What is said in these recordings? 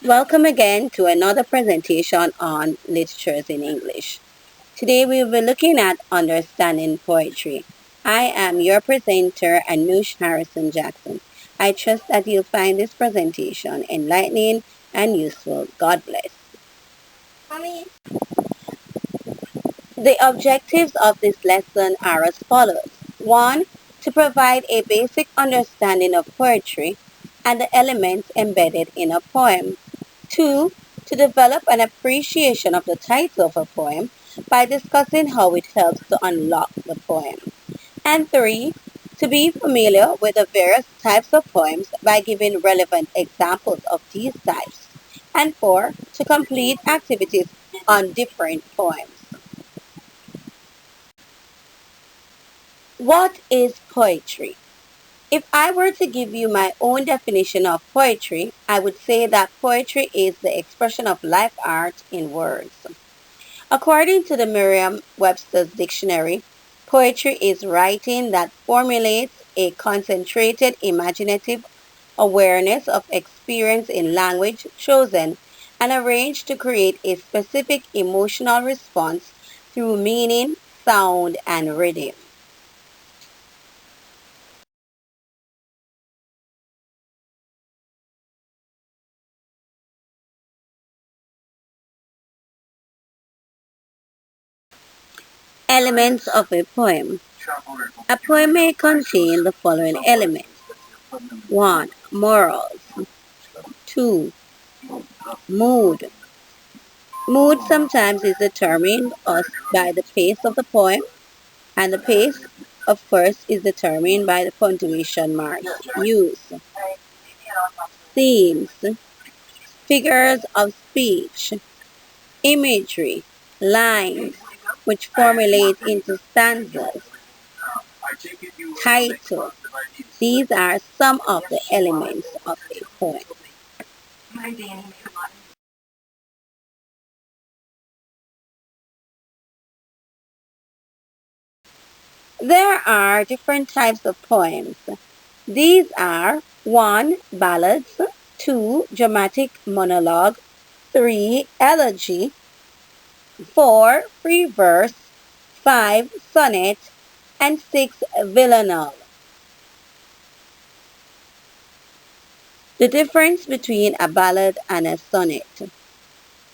Welcome again to another presentation on literatures in English. Today we will be looking at understanding poetry. I am your presenter, Anush Harrison Jackson. I trust that you'll find this presentation enlightening and useful. God bless. The objectives of this lesson are as follows. 1. To provide a basic understanding of poetry and the elements embedded in a poem. 2. To develop an appreciation of the title of a poem by discussing how it helps to unlock the poem. And 3. To be familiar with the various types of poems by giving relevant examples of these types. And 4. To complete activities on different poems. What is poetry? If I were to give you my own definition of poetry, I would say that poetry is the expression of life art in words. According to the Merriam-Webster's dictionary, poetry is writing that formulates a concentrated imaginative awareness of experience in language chosen and arranged to create a specific emotional response through meaning, sound, and rhythm. Elements of a poem. A poem may contain the following elements. 1. Morals. 2. Mood. Mood sometimes is determined by the pace of the poem, and the pace, of course, is determined by the punctuation marks used. Themes. Figures of speech. Imagery. Lines, which formulate into stanzas. Title. These are some of the elements of a poem. There are different types of poems. These are 1. Ballads, 2. Dramatic monologue, 3. Elegy, 4. Free verse, 5. Sonnet, and 6. Villanelle. The difference between a ballad and a sonnet.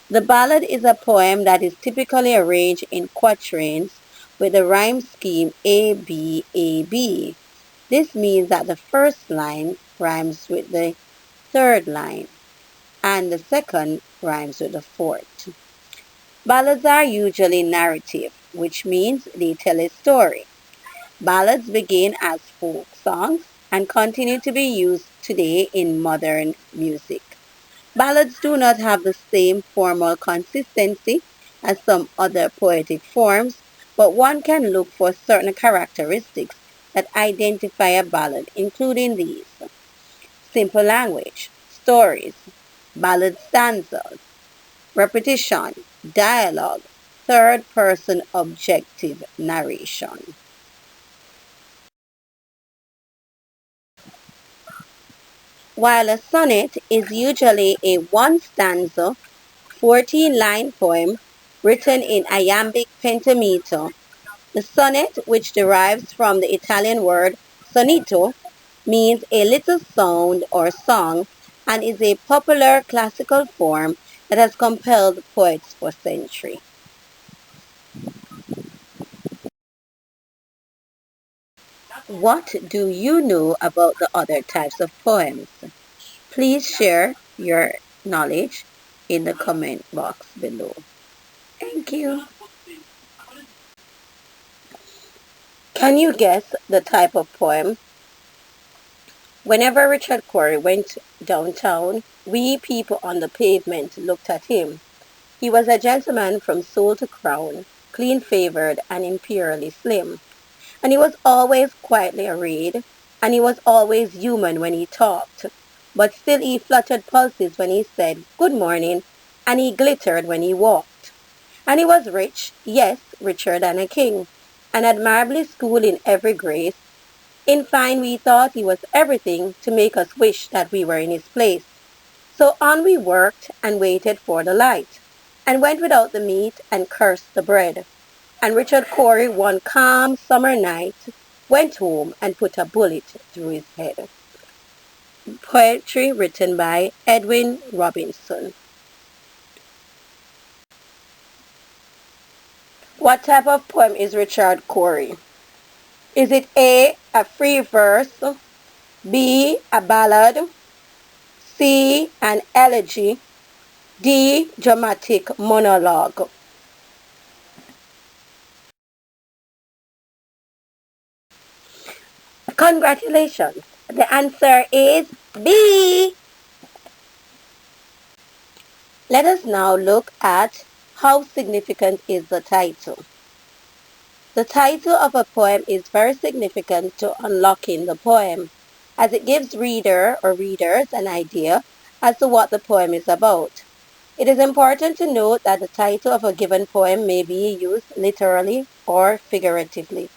The ballad is a poem that is typically arranged in quatrains with the rhyme scheme A, B, A, B. This means that the first line rhymes with the third line and the second rhymes with the fourth. Ballads are usually narrative, which means they tell a story. Ballads begin as folk songs and continue to be used today in modern music. Ballads do not have the same formal consistency as some other poetic forms, but one can look for certain characteristics that identify a ballad, including these. Simple language, stories, ballad stanzas, repetition, dialogue, third person objective narration. While a sonnet is usually a one stanza, 14-line poem written in iambic pentameter, the sonnet, which derives from the Italian word sonetto, means a little sound or song and is a popular classical form that has compelled poets for centuries. What do you know about the other types of poems? Please share your knowledge in the comment box below. Thank you. Can you guess the type of poem? Whenever Richard Cory went downtown, we people on the pavement looked at him. He was a gentleman from soul to crown, clean-favored and imperially slim. And he was always quietly arrayed, and he was always human when he talked. But still he fluttered pulses when he said, "Good morning," and he glittered when he walked. And he was rich, yes, richer than a king, and admirably schooled in every grace. In fine, we thought he was everything to make us wish that we were in his place. So on we worked and waited for the light, and went without the meat and cursed the bread. And Richard Cory, one calm summer night, went home and put a bullet through his head. Poetry written by Edwin Robinson. What type of poem is Richard Cory? Is it a free verse, B, a ballad, C, an elegy, D, dramatic monologue? Congratulations! The answer is B. Let us now look at how significant is the title. The title of a poem is very significant to unlocking the poem, as it gives reader or readers an idea as to what the poem is about. It is important to note that the title of a given poem may be used literally or figuratively.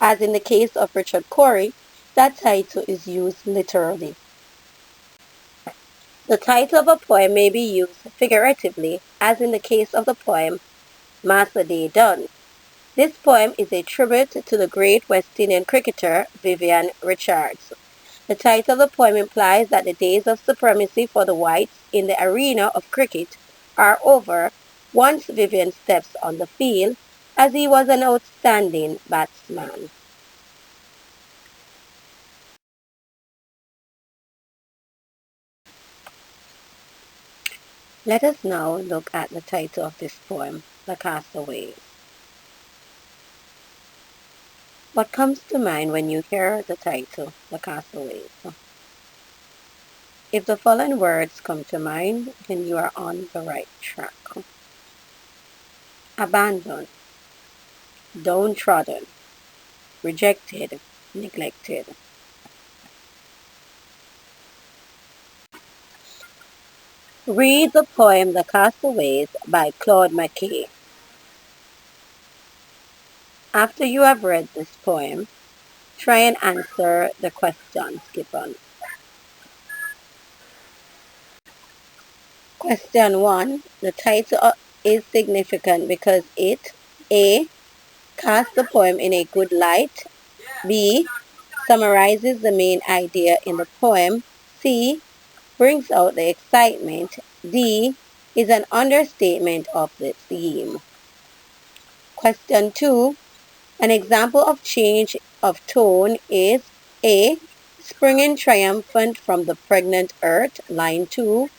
As in the case of Richard Cory, that title is used literally. The title of a poem may be used figuratively, as in the case of the poem Master Day Done. This poem is a tribute to the great West Indian cricketer Vivian Richards. The title of the poem implies that the days of supremacy for the whites in the arena of cricket are over once Vivian steps on the field, as he was an outstanding batsman. Let us now look at the title of this poem, The Castaways. What comes to mind when you hear the title, The Castaways? If the following words come to mind, then you are on the right track. Abandoned, downtrodden, rejected, neglected. Read the poem The Castaways by Claude McKay. After you have read this poem, try and answer the questions given. Question 1. The title is significant because it A. casts the poem in a good light, B. summarizes the main idea in the poem, C. brings out the excitement, D. is an understatement of the theme. Question 2. An example of change of tone is A. springing triumphant from the pregnant earth, line 2.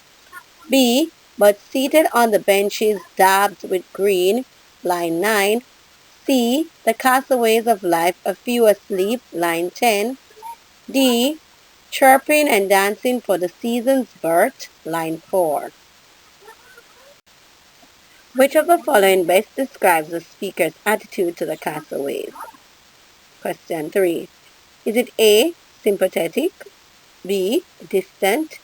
B. but seated on the benches daubed with green, line 9. C. the castaways of life, a few asleep, line 10. D. chirping and dancing for the season's birth, line 4. Which of the following best describes the speaker's attitude to the castaways? Question 3. Is it A. sympathetic, B. distant,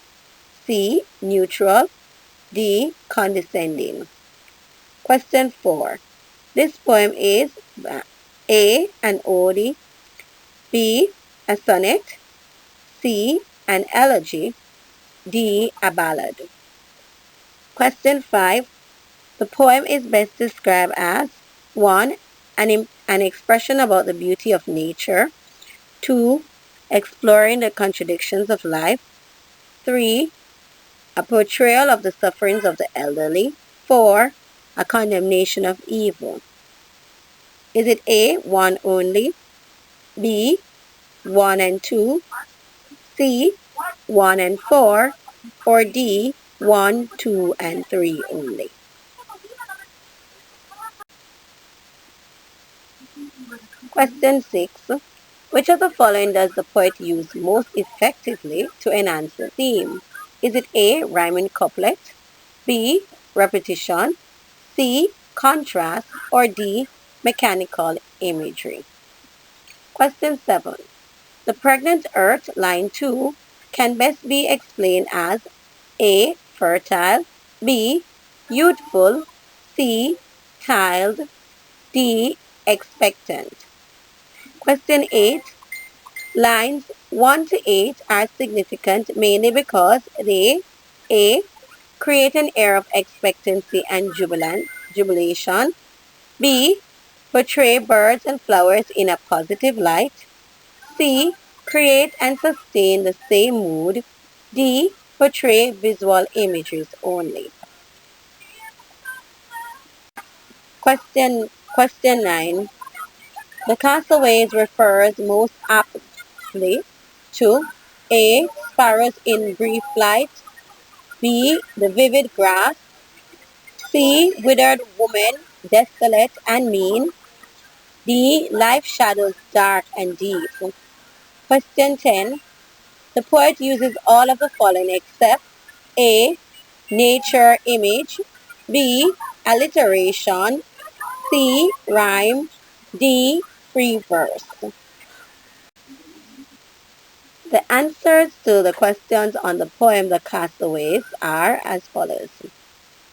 C. neutral, D. condescending? Question 4. This poem is A. an ode, B. a sonnet, C. an elegy, D. a ballad. Question 5. The poem is best described as 1. An expression about the beauty of nature, 2. exploring the contradictions of life, 3. a portrayal of the sufferings of the elderly, 4. a condemnation of evil. Is it A. 1 only, B. 1 and 2, C. 1 and 4, or D. 1, 2, and 3 only? Question 6. Which of the following does the poet use most effectively to enhance the theme? Is it A. rhyming couplet, B. repetition, C. contrast, or D. mechanical imagery? Question 7. The pregnant earth, line 2, can best be explained as A. fertile, B. youthful, C. child, D. expectant. Question 8. Lines 1 to 8 are significant mainly because they A. Create an air of expectancy and jubilation. B. Portray birds and flowers in a positive light. C. Create and sustain the same mood. D. Portray visual images only. Question 9. The Castaways refers most aptly to A. Sparrows in brief flight. B. The vivid grass. C. Withered woman, desolate and mean. D. Life shadows dark and deep. Question 10. The poet uses all of the following except A. Nature image. B. Alliteration. C. Rhyme. D. Free verse. The answers to the questions on the poem The Castaways are as follows.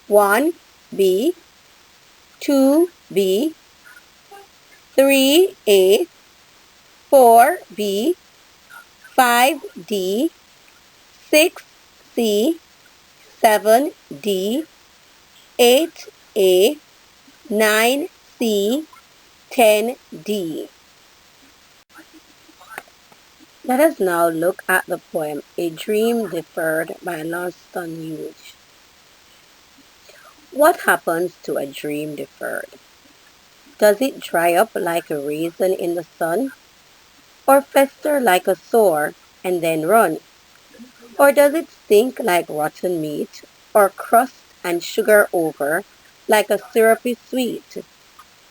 1. B. 2. B. 3. A. 4. B. 5. D. 6. C. 7. D. 8. A. 9. C. 10. D. Let us now look at the poem A Dream Deferred by Lawson Hughes. What happens to a dream deferred? Does it dry up like a raisin in the sun? Or fester like a sore and then run? Or does it stink like rotten meat? Or crust and sugar over like a syrupy sweet?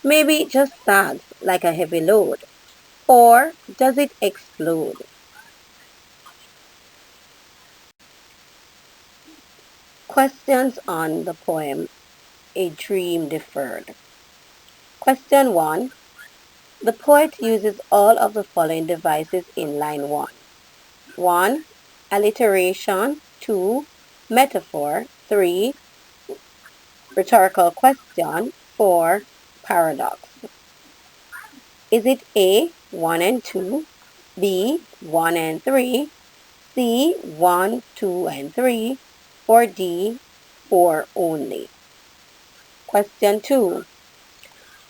Maybe it just sags like a heavy load. Or does it explode? Questions on the poem A Dream Deferred. Question 1. The poet uses all of the following devices in line 1. 1. Alliteration. 2. Metaphor. 3. Rhetorical question. 4. Paradox. Is it A. 1 and 2, B. 1 and 3, C. 1, 2 and 3, or D. 4 only? Question 2.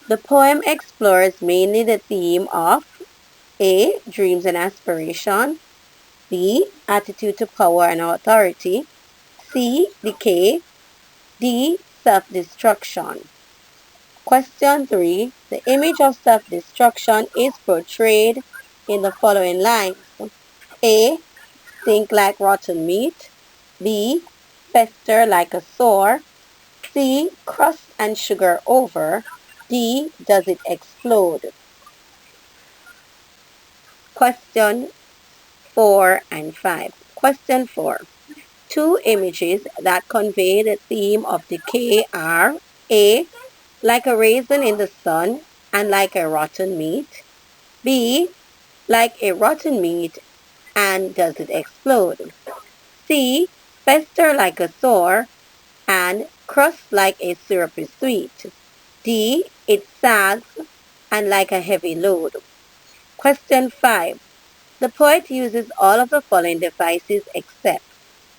The poem explores mainly the theme of A. Dreams and aspiration. B. Attitude to power and authority. C. Decay. D. Self-destruction. Question 3. The image of self-destruction is portrayed in the following lines. A. Stink like rotten meat. B. Fester like a sore. C. Crust and sugar over. D. Does it explode? Question 4 and 5. Question 4. Two images that convey the theme of decay are A. Like a raisin in the sun and like a rotten meat. B. Like a rotten meat and does it explode? C. Fester like a sore and crust like a syrupy sweet. D. It sags and like a heavy load. Question 5. The poet uses all of the following devices except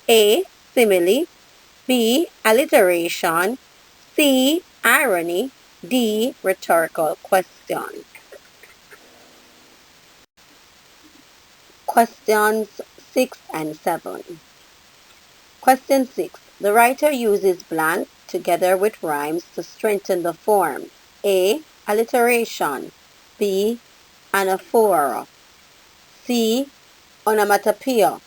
A. Simile. B. Alliteration. C. Irony. D. Rhetorical question. Questions 6 and 7. Question 6. The writer uses blank together with rhymes to strengthen the form. A. Alliteration. B. Anaphora. C. Onomatopoeia.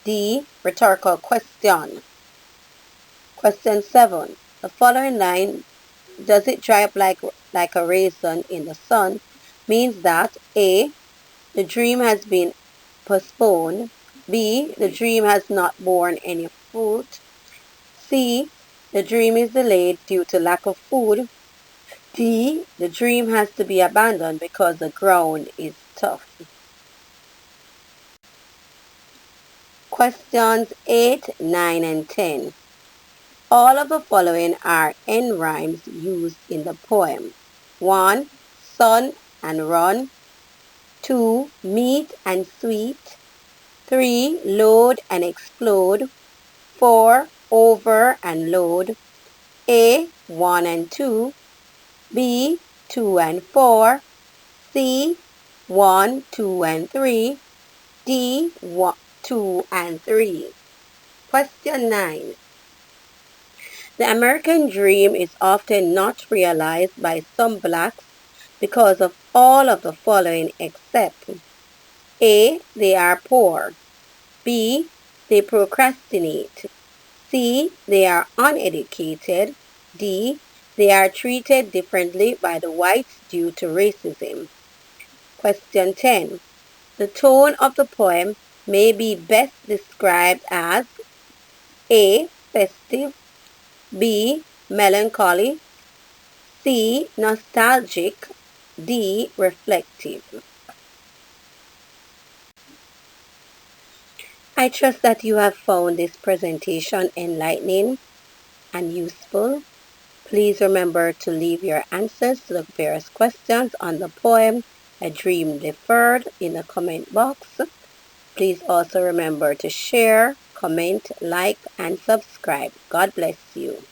D. Rhetorical question. Question 7. The following line, does it dry up like a raisin in the sun, means that A. The dream has been postponed. B. The dream has not borne any fruit. C. The dream is delayed due to lack of food. D. The dream has to be abandoned because the ground is tough. Questions 8, 9, and 10. All of the following are end rhymes used in the poem. 1. Sun and run. 2. Meat and sweet. 3. Load and explode. For, over, and load. A, 1 and 2. B, 2 and 4. C, 1, 2 and 3. D, 1, 2 and 3. Question 9. The American dream is often not realized by some blacks because of all of the following except A. They are poor. B. They procrastinate. C. They are uneducated. D. They are treated differently by the whites due to racism. Question 10. The tone of the poem may be best described as A. Festive. B. Melancholy. C. Nostalgic. D. Reflective. I trust that you have found this presentation enlightening and useful. Please remember to leave your answers to the various questions on the poem A Dream Deferred in the comment box. Please also remember to share, comment, like, and subscribe. God bless you.